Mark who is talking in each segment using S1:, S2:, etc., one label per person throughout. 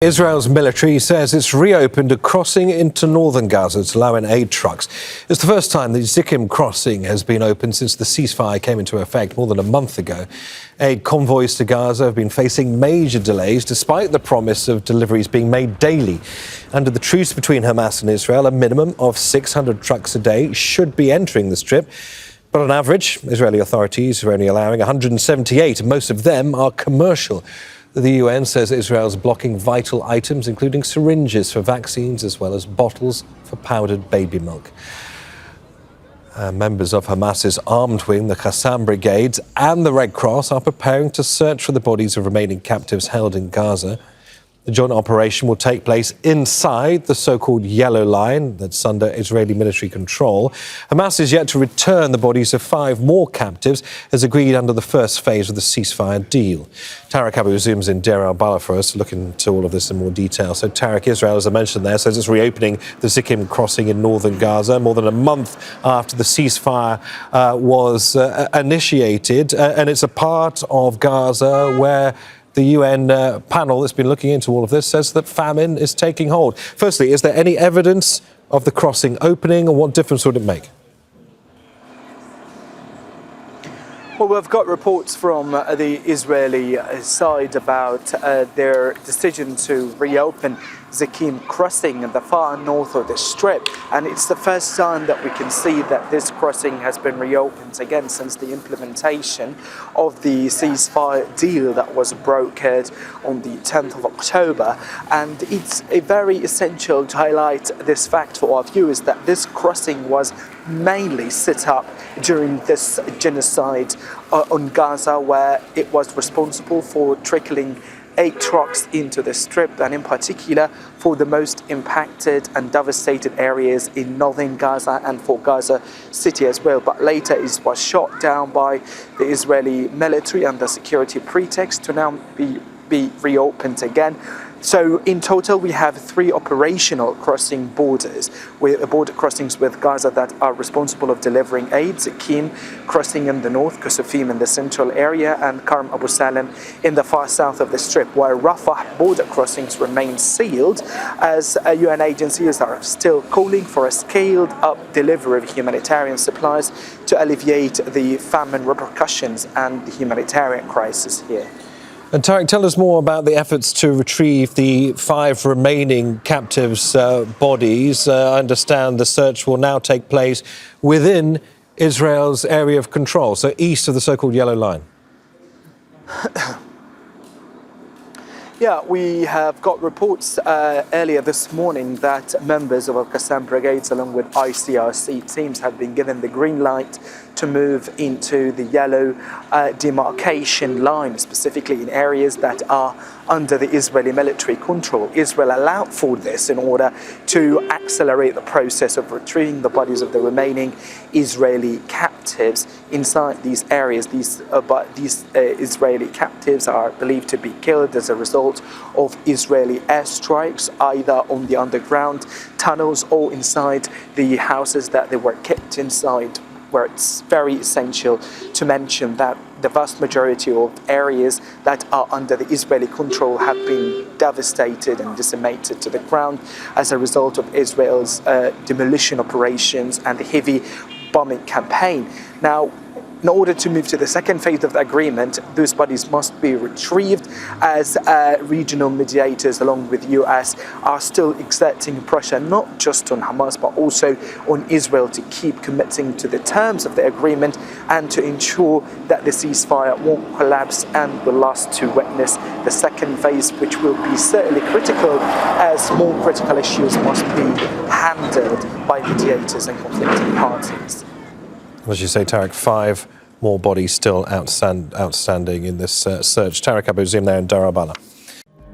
S1: Israel's military says it's reopened a crossing into northern Gaza to allow in aid trucks. It's the first time the Zikim crossing has been opened since the ceasefire came into effect more than a month ago. Aid convoys to Gaza have been facing major delays despite the promise of deliveries being made daily. Under the truce between Hamas and Israel, a minimum of 600 trucks a day should be entering the strip. But on average, Israeli authorities are only allowing 178, and most of them are commercial. The UN says Israel's blocking vital items, including syringes for vaccines, as well as bottles for powdered baby milk. Members of Hamas's armed wing, the Qassam brigades, and the Red Cross are preparing to search for the bodies of remaining captives held in Gaza. The joint operation will take place inside the so-called yellow line that's under Israeli military control. Hamas is yet to return the bodies of 5 more captives, as agreed under the first phase of the ceasefire deal. Tarek Abu Zoom's in Deir al-Balah for us to look into all of this in more detail. So Tarek, Israel, as I mentioned there, says it's reopening the Zikim crossing in northern Gaza more than a month after the ceasefire was initiated. And it's a part of Gaza where the UN panel that's been looking into all of this says that famine is taking hold. Firstly, is there any evidence of the crossing opening, and what difference would it make?
S2: Well, we've got reports from the Israeli side about their decision to reopen Zikim crossing in the far north of the Strip, and it's the first time that we can see that this crossing has been reopened again since the implementation of the ceasefire deal that was brokered on the 10th of October. And it's very essential to highlight this fact for our viewers that this crossing was mainly set up during this genocide on Gaza, where it was responsible for trickling 8 trucks into the Strip, and in particular for the most impacted and devastated areas in northern Gaza and for Gaza City as well. But later it was shot down by the Israeli military under security pretext to now be reopened again. So in total, we have 3 operational crossing borders, with border crossings with Gaza that are responsible of delivering aid: Zikim crossing in the north, Qassam in the central area, and Karm Abu Salam in the far south of the Strip, while Rafah border crossings remain sealed, as UN agencies are still calling for a scaled-up delivery of humanitarian supplies to alleviate the famine repercussions and the humanitarian crisis here.
S1: And Tarek, tell us more about the efforts to retrieve the 5 remaining captives' bodies. I understand the search will now take place within Israel's area of control, so east of the so-called yellow line.
S2: Yeah, we have got reports earlier this morning that members of our Qassam brigades along with ICRC teams have been given the green light to move into the yellow demarcation line, specifically in areas that are under the Israeli military control. Israel allowed for this in order to accelerate the process of retrieving the bodies of the remaining Israeli captives inside these areas. These Israeli captives are believed to be killed as a result of Israeli airstrikes, either on the underground tunnels or inside the houses that they were kept inside, where it's very essential to mention that the vast majority of areas that are under the Israeli control have been devastated and decimated to the ground as a result of Israel's demolition operations and the heavy bombing campaign. Now, in order to move to the second phase of the agreement, those bodies must be retrieved, as regional mediators along with US are still exerting pressure not just on Hamas but also on Israel to keep committing to the terms of the agreement and to ensure that the ceasefire won't collapse and will last to witness the second phase, which will be certainly critical, as more critical issues must be handled by mediators and conflicting parties.
S1: As you say, Tarek, 5 more bodies still outstanding in this search. Tarek Abu Zoom there in Deir al-Balah.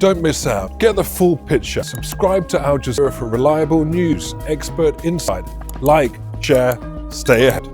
S3: Don't miss out. Get the full picture. Subscribe to Al Jazeera for reliable news, expert insight. Like, share, stay ahead.